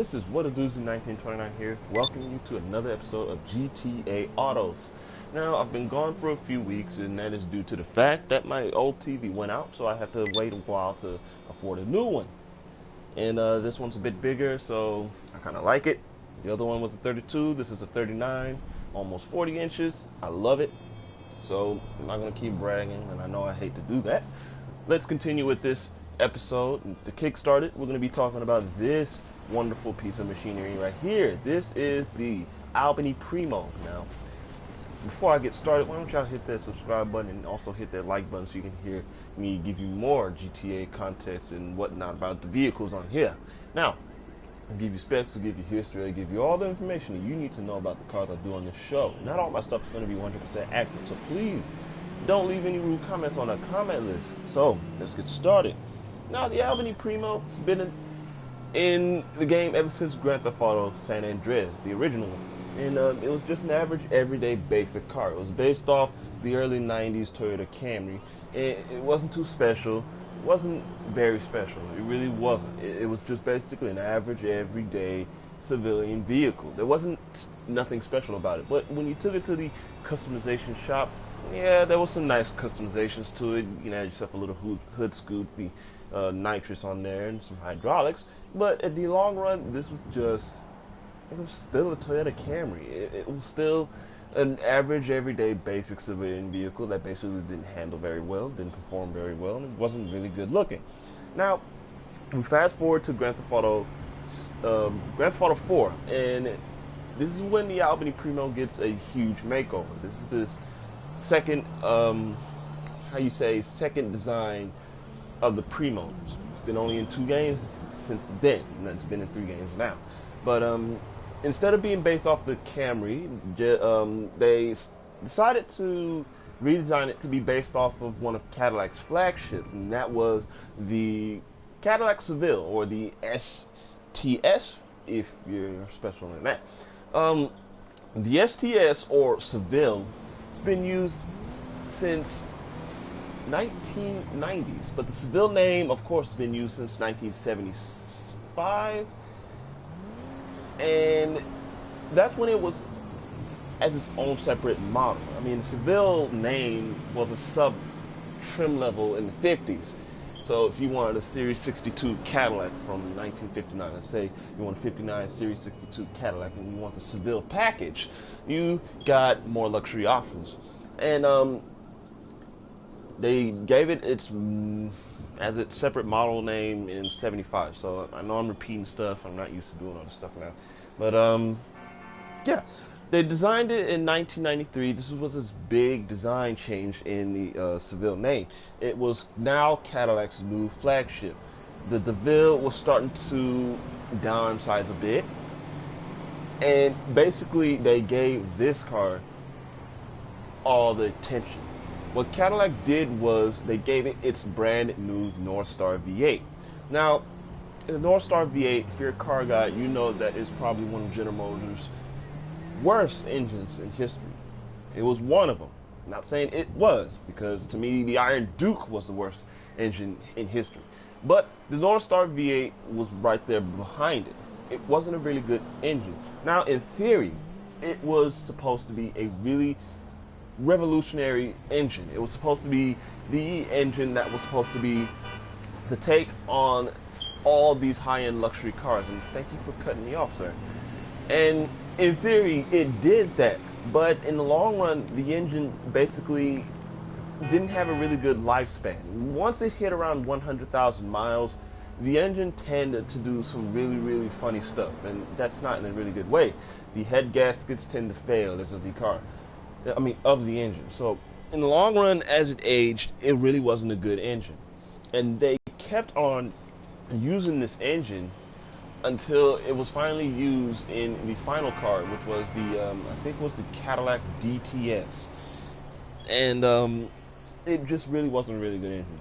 This is What a Doozy 1929 here, welcoming you to another episode of GTA Autos. Now, I've been gone for a few weeks, and that is due to the fact that my old TV went out, so I had to wait a while to afford a new one. And this one's a bit bigger, so I kind of like it. The other one was a 32, this is a 39, almost 40 inches. I love it, so I'm not going to keep bragging, and I know I hate to do that. Let's continue with this episode. To kickstart it, we're going to be talking about this wonderful piece of machinery right here. This is the Albany Primo. Now, before I get started, why don't y'all hit that subscribe button and also hit that like button so you can hear me give you more GTA context and whatnot about the vehicles on here. Now, I'll give you specs, I'll give you history, I'll give you all the information that you need to know about the cars I do on this show. Not all my stuff is going to be 100% accurate, so please don't leave any rude comments on the comment list. So, let's get started. Now, the Albany Primo has been in the game ever since Grand Theft Auto San Andreas, the original one. And it was just an average, everyday, basic car. It was based off the early 90s Toyota Camry. It wasn't too special. It wasn't very special. It really wasn't. It was just basically an average, everyday civilian vehicle. There wasn't nothing special about it. But when you took it to the customization shop, yeah, there was some nice customizations to it. You can add yourself a little hood scoop, the nitrous on there, and some hydraulics. But at the long run, this was just, it was still a Toyota Camry. It was still an average, everyday, basic civilian vehicle that basically didn't handle very well, didn't perform very well, and it wasn't really good looking. Now, we fast forward to Grand Theft Auto 4, and this is when the Albany Primo gets a huge makeover. This is this second, second design of the Primo. It's been only in 2 games since then, and it's been in 3 games now. But instead of being based off the Camry, they decided to redesign it to be based off of one of Cadillac's flagships, and that was the Cadillac Seville, or the STS, if you're special in that. The STS, or Seville, has been used since 1990s, but the Seville name, of course, has been used since 1975, and that's when it was as its own separate model. I mean, the Seville name was a sub-trim level in the 50s. So if you wanted a Series 62 Cadillac from 1959, let's say you want a 59 Series 62 Cadillac and you want the Seville package, you got more luxury options. And they gave it its separate model name in 75. So I know I'm repeating stuff. I'm not used to doing all this stuff now. But yeah, they designed it in 1993. This was this big design change in the Seville name. It was now Cadillac's new flagship. The DeVille was starting to downsize a bit, and basically they gave this car all the attention. What Cadillac did was they gave it its brand new Northstar V8. Now, the Northstar V8, if you're a car guy, you know that is probably one of General Motors' worst engines in history. It was one of them. I'm not saying it was, because to me the Iron Duke was the worst engine in history. But the Northstar V8 was right there behind it. It wasn't a really good engine. Now, in theory, it was supposed to be a really revolutionary engine. It was supposed to be the engine that was supposed to be the take on all these high-end luxury cars. And thank you for cutting me off, sir. And in theory, it did that. But in the long run, the engine basically didn't have a really good lifespan. Once it hit around 100,000 miles, the engine tended to do some really, really funny stuff. And that's not in a really good way. The head gaskets tend to fail as of the car. Of the engine. So, in the long run, as it aged, it really wasn't a good engine. And they kept on using this engine until it was finally used in the final car, which was the, I think it was the Cadillac DTS. And it just really wasn't a really good engine.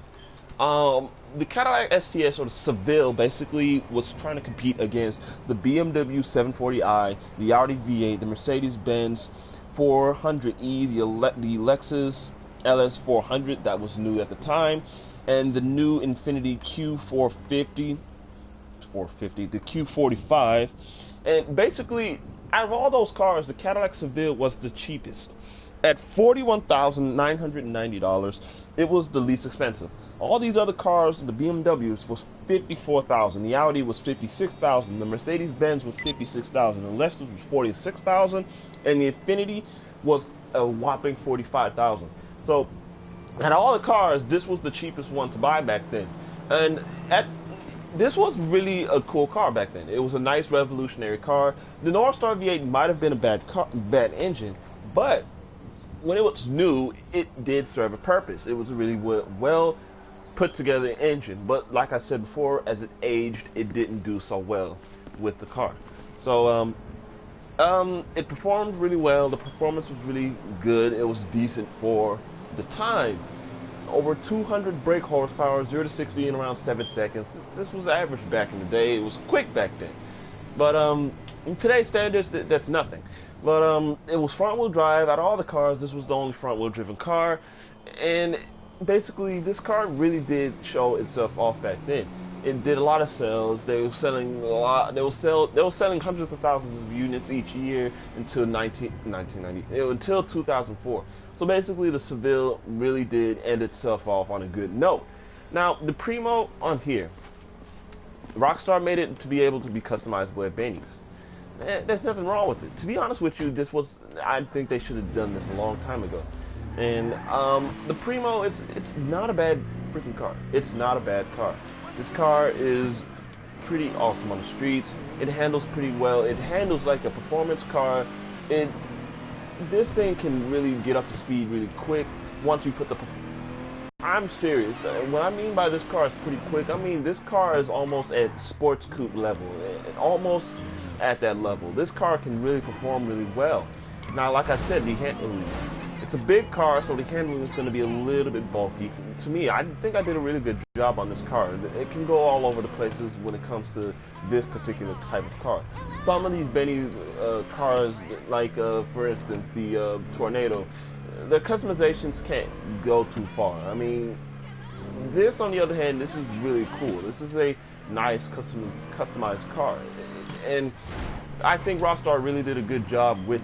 The Cadillac STS, or the Seville, basically was trying to compete against the BMW 740i, the Audi V8, the Mercedes-Benz 400e, the Lexus LS 400 that was new at the time, and the new Infiniti Q450 450, the Q45, and basically out of all those cars, the Cadillac Seville was the cheapest. At $41,990, it was the least expensive. All these other cars, the BMWs was $54,000, the Audi was $56,000, the Mercedes-Benz was $56,000, the Lexus was $46,000, and the Infiniti was a whopping $45,000. So, out of all the cars, this was the cheapest one to buy back then, and this was really a cool car back then. It was a nice revolutionary car. The Northstar V8 might have been a bad engine, but when it was new, it did serve a purpose. It was a really well put together engine, but like I said before, as it aged, it didn't do so well with the car. So it performed really well. The performance was really good. It was decent for the time. Over 200 brake horsepower, 0 to 60 in around 7 seconds. This was average back in the day. It was quick back then, but in today's standards, that's nothing. But it was front-wheel drive. Out of all the cars, this was the only front-wheel driven car, and basically, this car really did show itself off back then. It did a lot of sales. They were selling a lot. They were selling hundreds of thousands of units each year until 2004. So basically, the Seville really did end itself off on a good note. Now, the Primo on here, Rockstar made it to be able to be customizable at Benny's. There's nothing wrong with it. To be honest with you, I think they should have done this a long time ago. And the Primo it's not a bad freaking car. It's not a bad car. This car is pretty awesome on the streets. It handles pretty well. It handles like a performance car. This thing can really get up to speed really quick once you put the. I'm serious. What I mean by this car is pretty quick, I mean this car is almost at sports coupe level. Almost at that level. This car can really perform really well. Now, like I said, it's a big car, so the handling is going to be a little bit bulky. To me, I think I did a really good job on this car. It can go all over the places when it comes to this particular type of car. Some of these Benny cars, like for instance the Tornado, the customizations can't go too far. I mean, this on the other hand, this is really cool. This is a nice customized car, and I think Rockstar really did a good job with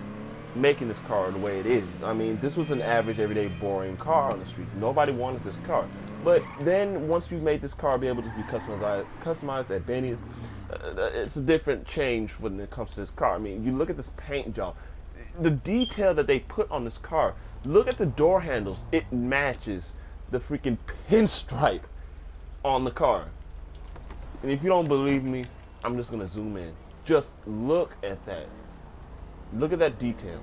making this car the way it is. I mean, this was an average, everyday, boring car on the street. Nobody wanted this car. But then once you made this car be able to be customized at Benny's, it's a different change when it comes to this car. I mean, you look at this paint job, the detail that they put on this car. Look at the door handles. It matches the freaking pinstripe on the car. And if you don't believe me, I'm just gonna zoom in. Just look at that. Look at that detail.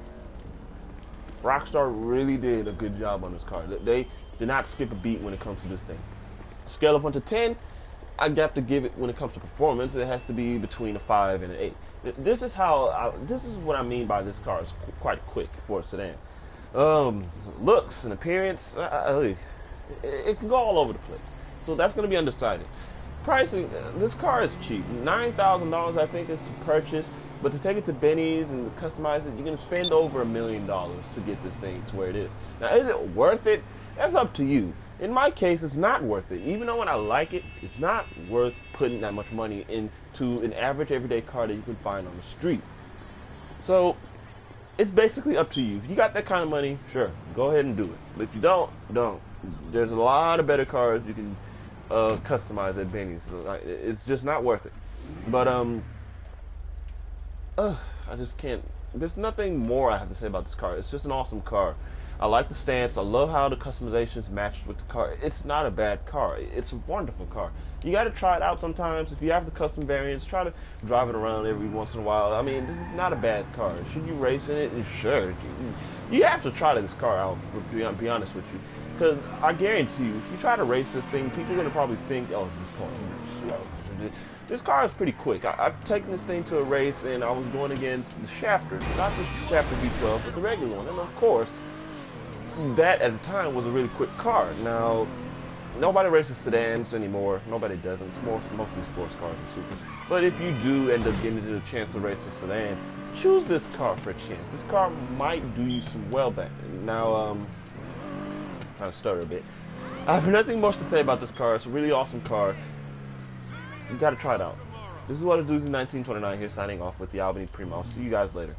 Rockstar really did a good job on this car. They did not skip a beat when it comes to this thing. Scale of 1 to 10, I'd have to give it, when it comes to performance, it has to be between a 5 and an 8. This is what I mean by this car is quite quick for a sedan. Looks and appearance, it can go all over the place. So that's going to be undecided. Pricing, this car is cheap. $9,000 I think is to purchase, but to take it to Benny's and customize it, you're going to spend over $1 million to get this thing to where it is. Now, is it worth it? That's up to you. In my case, it's not worth it. Even though when I like it, it's not worth putting that much money into an average everyday car that you can find on the street. So, it's basically up to you. If you got that kind of money, sure, go ahead and do it. But if you don't. There's a lot of better cars you can customize at Benny's. So, it's just not worth it. But I just can't. There's nothing more I have to say about this car. It's just an awesome car. I like the stance. I love how the customizations matched with the car. It's not a bad car. It's a wonderful car. You got to try it out sometimes. If you have the custom variants, try to drive it around every once in a while. I mean, this is not a bad car. Should you race in it? Sure. You have to try this car out, to be honest with you. Because I guarantee you, if you try to race this thing, people are going to probably think, oh, this car is slow. This car is pretty quick. I've taken this thing to a race, and I was going against the Shafter. Not the Shafter V12, but the regular one. And of course, that at the time was a really quick car. Now, nobody races sedans anymore. Nobody doesn't. It's mostly sports cars and super. But if you do end up getting the chance to race a sedan, choose this car for a chance. This car might do you some well back. Now, I'm trying to stutter a bit. I have nothing much to say about this car. It's a really awesome car. You gotta try it out. This is what it does in 1929 here, signing off with the Albany Primo. I'll see you guys later.